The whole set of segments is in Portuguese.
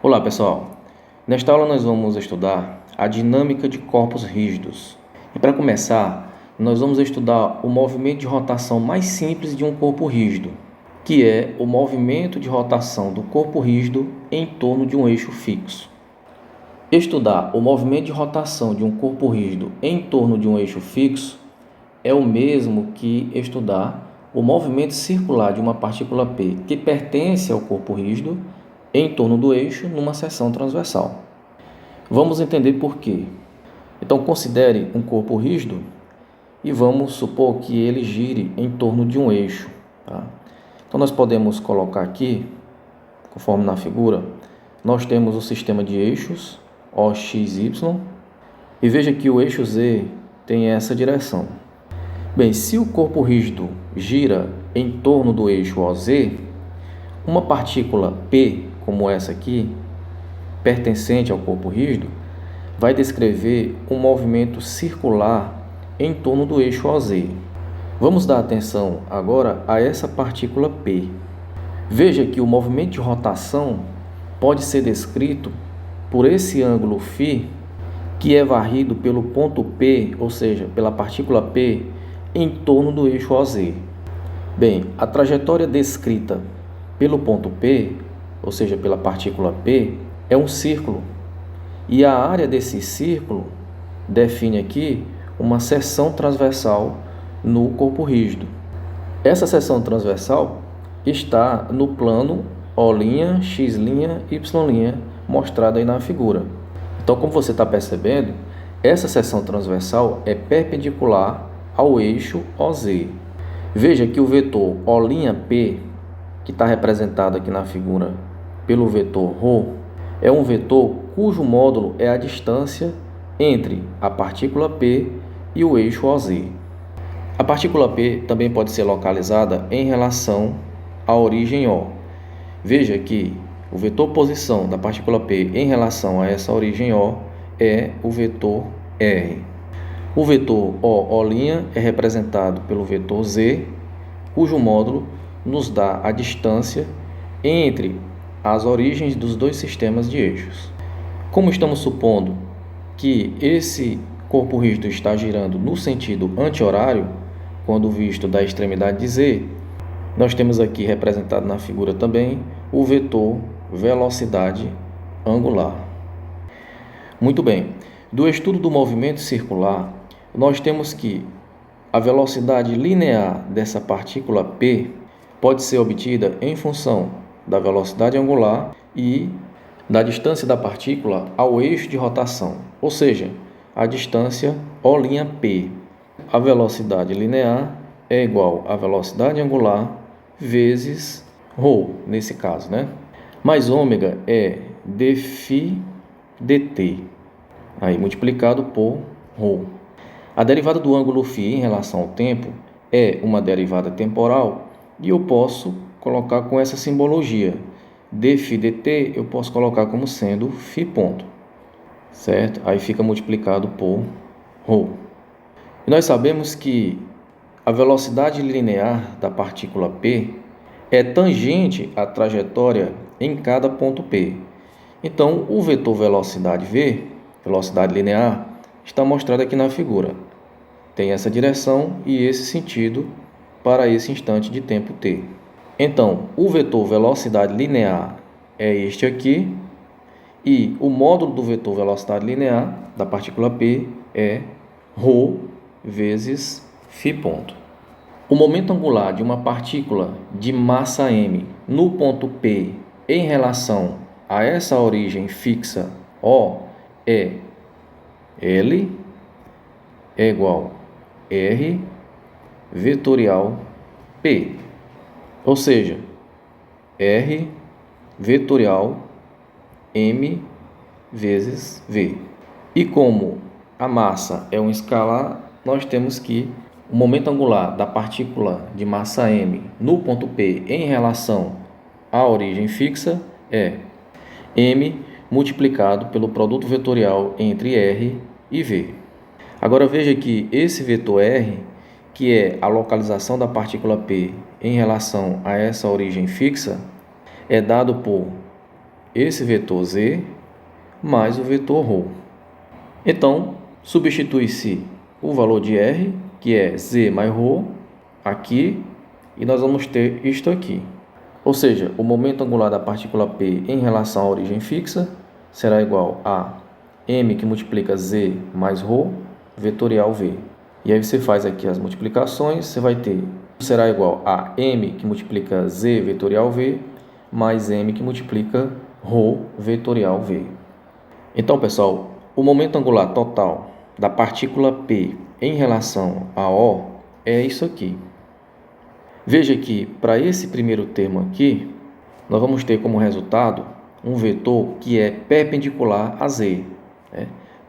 Olá pessoal, nesta aula nós vamos estudar a dinâmica de corpos rígidos. E para começar, nós vamos estudar o movimento de rotação mais simples de um corpo rígido, que é o movimento de rotação do corpo rígido em torno de um eixo fixo. Estudar o movimento de rotação de um corpo rígido em torno de um eixo fixo é o mesmo que estudar o movimento circular de uma partícula P que pertence ao corpo rígido em torno do eixo numa seção transversal. Vamos entender por quê. Então, considere um corpo rígido e vamos supor que ele gire em torno de um eixo. Tá? Então, nós podemos colocar aqui, conforme na figura, nós temos o sistema de eixos OX, Y, e veja que o eixo Z tem essa direção. Bem, se o corpo rígido gira em torno do eixo OZ, uma partícula P, como essa aqui, pertencente ao corpo rígido, vai descrever um movimento circular em torno do eixo OZ. Vamos dar atenção agora a essa partícula P. Veja que o movimento de rotação pode ser descrito por esse ângulo φ, que é varrido pelo ponto P, ou seja, pela partícula P, em torno do eixo OZ. Bem, a trajetória descrita pelo ponto P, ou seja, pela partícula P, é um círculo. E a área desse círculo define aqui uma seção transversal no corpo rígido. Essa seção transversal está no plano O', X', Y', mostrado aí na figura. Então, como você está percebendo, essa seção transversal é perpendicular ao eixo OZ. Veja que o vetor O'P, que está representado aqui na figura pelo vetor ρ, é um vetor cujo módulo é a distância entre a partícula P e o eixo OZ. A partícula P também pode ser localizada em relação à origem O. Veja que o vetor posição da partícula P em relação a essa origem O é o vetor R. O vetor O' é representado pelo vetor Z, cujo módulo nos dá a distância entre as origens dos dois sistemas de eixos. Como estamos supondo que esse corpo rígido está girando no sentido anti-horário, quando visto da extremidade de Z, nós temos aqui representado na figura também o vetor velocidade angular. Muito bem, do estudo do movimento circular, nós temos que a velocidade linear dessa partícula P pode ser obtida em função da velocidade angular e da distância da partícula ao eixo de rotação, ou seja, a distância O'P. A velocidade linear é igual à velocidade angular vezes ρ, nesse caso, né? Mais ômega é dφ dt, aí multiplicado por ρ. A derivada do ângulo φ em relação ao tempo é uma derivada temporal e eu posso colocar com essa simbologia. dφ dt eu posso colocar como sendo φ ponto, certo? Aí fica multiplicado por ρ. E nós sabemos que a velocidade linear da partícula P é tangente à trajetória em cada ponto P. Então, o vetor velocidade V, velocidade linear, está mostrado aqui na figura. Tem essa direção e esse sentido para esse instante de tempo t. Então, o vetor velocidade linear é este aqui e o módulo do vetor velocidade linear da partícula P é ρ vezes φ ponto. O momento angular de uma partícula de massa m no ponto P em relação a essa origem fixa O é L é igual R vetorial P, ou seja, R vetorial M vezes V. E como a massa é um escalar, nós temos que o momento angular da partícula de massa m no ponto P em relação à origem fixa é m multiplicado pelo produto vetorial entre R e V. Agora veja que esse vetor R, que é a localização da partícula P em relação a essa origem fixa, é dado por esse vetor z mais o vetor ρ. Então, substitui-se o valor de r, que é z mais ρ, aqui, e nós vamos ter isto aqui. Ou seja, o momento angular da partícula P em relação à origem fixa será igual a m que multiplica z mais ρ, vetorial v. E aí você faz aqui as multiplicações, você vai ter, será igual a m que multiplica z vetorial v, mais m que multiplica ρ vetorial v. Então, pessoal, o momento angular total da partícula P em relação a O é isso aqui. Veja que, para esse primeiro termo aqui, nós vamos ter como resultado um vetor que é perpendicular a z.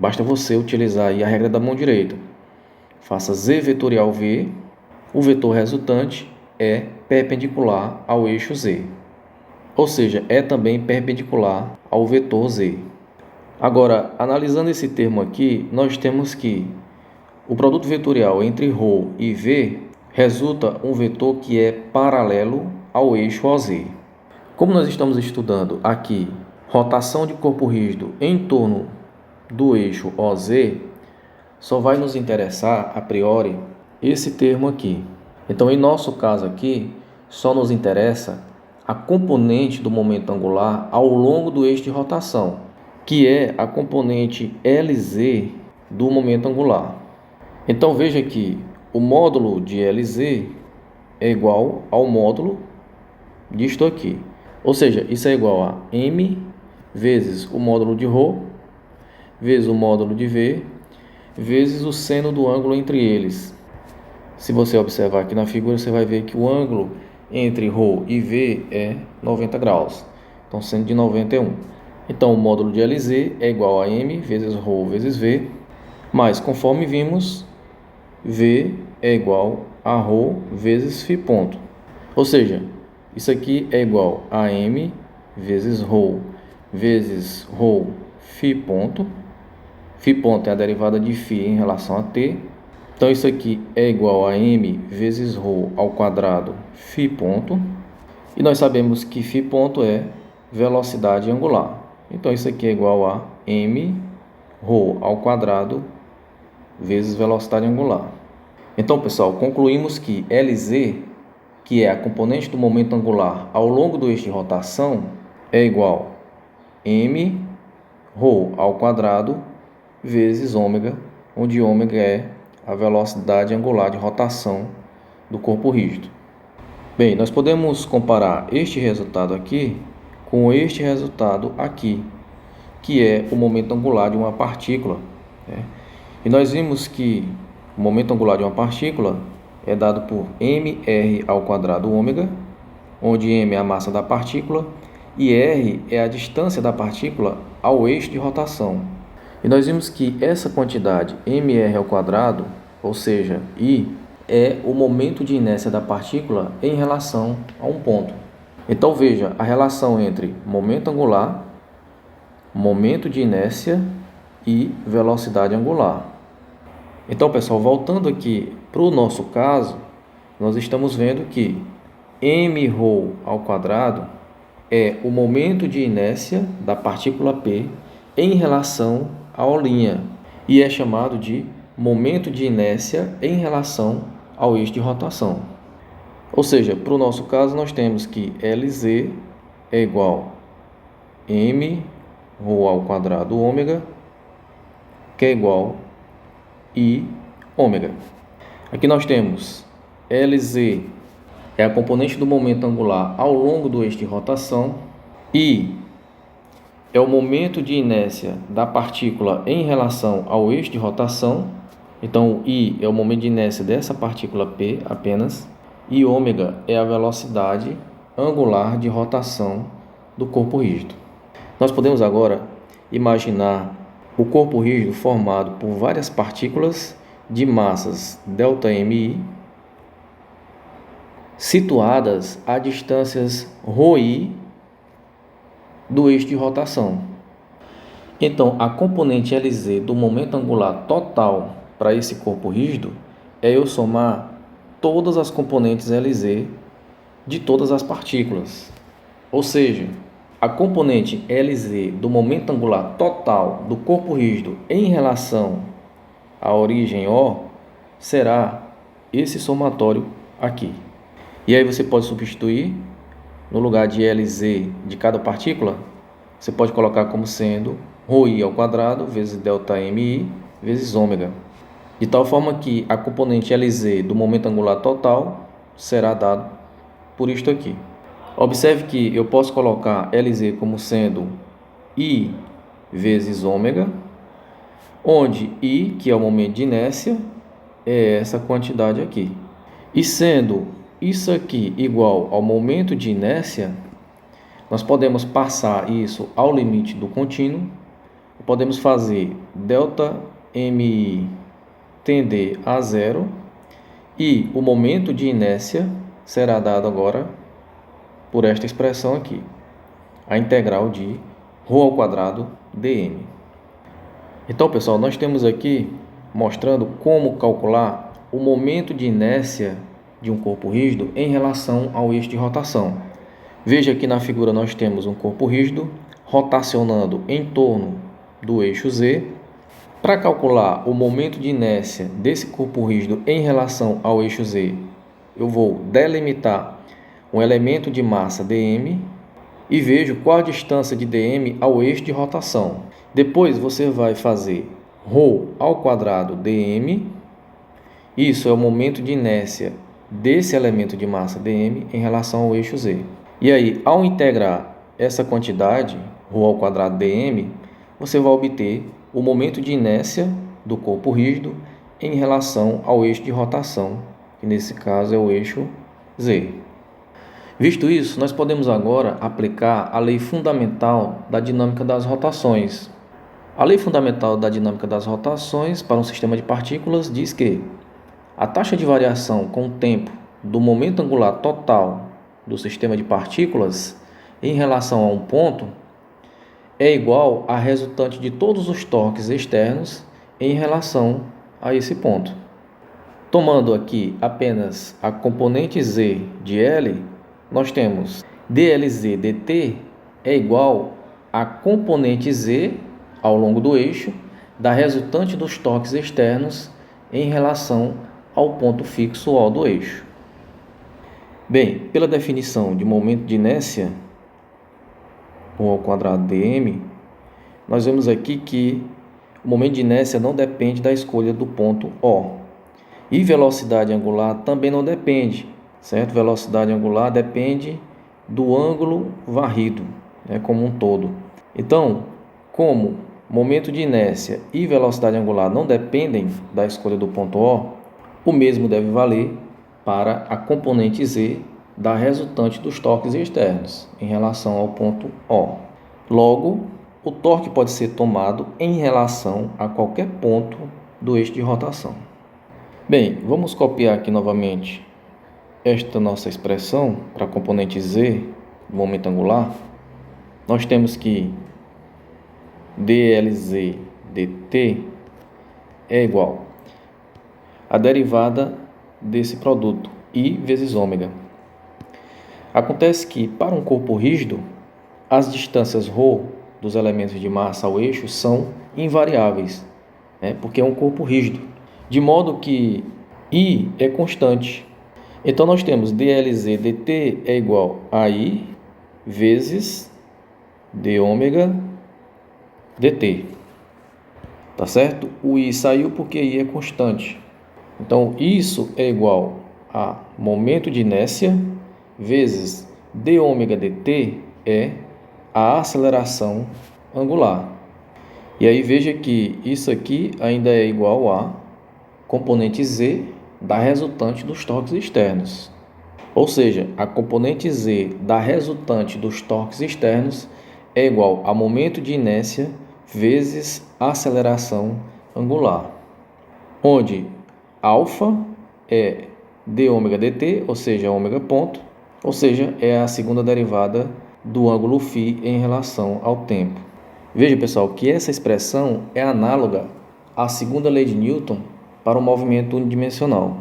Basta você utilizar aí a regra da mão direita. Faça z vetorial v, o vetor resultante é perpendicular ao eixo z. Ou seja, é também perpendicular ao vetor z. Agora, analisando esse termo aqui, nós temos que o produto vetorial entre ρ e v resulta um vetor que é paralelo ao eixo OZ. Como nós estamos estudando aqui rotação de corpo rígido em torno do eixo OZ, só vai nos interessar, a priori, esse termo aqui. Então, em nosso caso aqui, só nos interessa a componente do momento angular ao longo do eixo de rotação, que é a componente Lz do momento angular. Então, veja que o módulo de Lz é igual ao módulo disto aqui. Ou seja, isso é igual a m vezes o módulo de ρ, vezes o módulo de v, vezes o seno do ângulo entre eles. Se você observar aqui na figura, você vai ver que o ângulo entre ρ e v é 90 graus. Então, seno de 91. Então, o módulo de Lz é igual a m vezes ρ vezes v, mas, conforme vimos, v é igual a ρ vezes φ ponto. Ou seja, isso aqui é igual a m vezes ρ vezes ρ φ ponto. Φ ponto é a derivada de φ em relação a t. Então, isso aqui é igual a m vezes ρ ao quadrado φ ponto. E nós sabemos que φ ponto é velocidade angular. Então, isso aqui é igual a m ρ ao quadrado vezes velocidade angular. Então, pessoal, concluímos que Lz, que é a componente do momento angular ao longo do eixo de rotação, é igual a m ρ ao quadrado vezes ômega, onde ômega é a velocidade angular de rotação do corpo rígido. Bem, nós podemos comparar este resultado aqui com este resultado aqui, que é o momento angular de uma partícula. E nós vimos que o momento angular de uma partícula é dado por mr ao quadrado ômega, onde m é a massa da partícula e r é a distância da partícula ao eixo de rotação. E nós vimos que essa quantidade mr ao quadrado, ou seja, I, é o momento de inércia da partícula em relação a um ponto. Então, veja a relação entre momento angular, momento de inércia e velocidade angular. Então, pessoal, voltando aqui para o nosso caso, nós estamos vendo que mρ ao quadrado é o momento de inércia da partícula P em relação à O', e é chamado de momento de inércia em relação ao eixo de rotação. Ou seja, para o nosso caso, nós temos que Lz é igual a mρ ao quadrado ômega, que é igual a I ômega. Aqui nós temos Lz é a componente do momento angular ao longo do eixo de rotação, I é o momento de inércia da partícula em relação ao eixo de rotação. Então, I é o momento de inércia dessa partícula P apenas, e ômega é a velocidade angular de rotação do corpo rígido. Nós podemos agora imaginar o corpo rígido formado por várias partículas de massas ΔMi situadas a distâncias ρi do eixo de rotação. Então, a componente Lz do momento angular total para esse corpo rígido é eu somar todas as componentes Lz de todas as partículas. Ou seja, a componente Lz do momento angular total do corpo rígido em relação à origem O será esse somatório aqui. E aí você pode substituir, no lugar de Lz de cada partícula, você pode colocar como sendo ρi ao quadrado vezes ΔMi vezes ômega. De tal forma que a componente Lz do momento angular total será dado por isto aqui. Observe que eu posso colocar Lz como sendo I vezes ômega, onde I, que é o momento de inércia, é essa quantidade aqui. E sendo isso aqui igual ao momento de inércia, nós podemos passar isso ao limite do contínuo, podemos fazer ΔMi tender a zero, e o momento de inércia será dado agora por esta expressão aqui, a integral de ρ ao quadrado dm. Então, pessoal, nós temos aqui mostrando como calcular o momento de inércia de um corpo rígido em relação ao eixo de rotação. Veja que na figura nós temos um corpo rígido rotacionando em torno do eixo Z. Para calcular o momento de inércia desse corpo rígido em relação ao eixo Z, eu vou delimitar um elemento de massa dm e vejo qual a distância de dm ao eixo de rotação. Depois você vai fazer ρ ao quadrado dm, isso é o momento de inércia desse elemento de massa dm em relação ao eixo Z. E aí, ao integrar essa quantidade, ρ ao quadrado dm, você vai obter o momento de inércia do corpo rígido em relação ao eixo de rotação, que nesse caso é o eixo Z. Visto isso, nós podemos agora aplicar a lei fundamental da dinâmica das rotações. A lei fundamental da dinâmica das rotações para um sistema de partículas diz que a taxa de variação com o tempo do momento angular total do sistema de partículas em relação a um ponto é igual à resultante de todos os torques externos em relação a esse ponto. Tomando aqui apenas a componente Z de L, nós temos dLz dt é igual à componente Z ao longo do eixo da resultante dos torques externos em relação ao ponto fixo O do eixo. Bem, pela definição de momento de inércia, ρ ao quadrado dm, nós vemos aqui que o momento de inércia não depende da escolha do ponto O. E velocidade angular também não depende, certo? Velocidade angular depende do ângulo varrido, como um todo. Então, como momento de inércia e velocidade angular não dependem da escolha do ponto O, o mesmo deve valer para a componente Z da resultante dos torques externos em relação ao ponto O. Logo, o torque pode ser tomado em relação a qualquer ponto do eixo de rotação. Bem, vamos copiar aqui novamente esta nossa expressão para a componente Z do momento angular. Nós temos que dLz dt é igual à derivada desse produto, I vezes ômega. Acontece que, para um corpo rígido, as distâncias ρ dos elementos de massa ao eixo são invariáveis, porque é um corpo rígido, de modo que I é constante. Então, nós temos dLz dt é igual a I vezes d ômega dt. Tá certo? O I saiu porque I é constante. Então, isso é igual a momento de inércia vezes d ômega dt é a aceleração angular. E aí veja que isso aqui ainda é igual a componente Z da resultante dos torques externos. Ou seja, a componente Z da resultante dos torques externos é igual a momento de inércia vezes aceleração angular, onde alfa é d ômega dt, ou seja, ômega ponto, ou seja, é a segunda derivada do ângulo φ em relação ao tempo. Veja, pessoal, que essa expressão é análoga à segunda lei de Newton para o movimento unidimensional.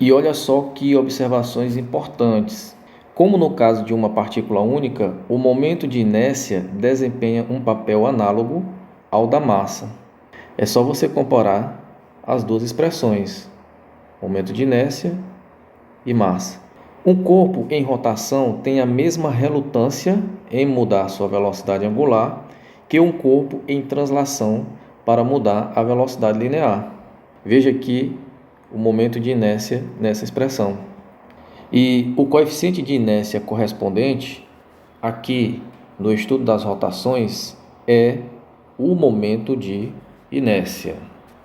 E olha só que observações importantes. Como no caso de uma partícula única, o momento de inércia desempenha um papel análogo ao da massa. É só você comparar as duas expressões, momento de inércia e massa. Um corpo em rotação tem a mesma relutância em mudar sua velocidade angular que um corpo em translação para mudar a velocidade linear. Veja aqui o momento de inércia nessa expressão. E o coeficiente de inércia correspondente, aqui no estudo das rotações, é o momento de inércia.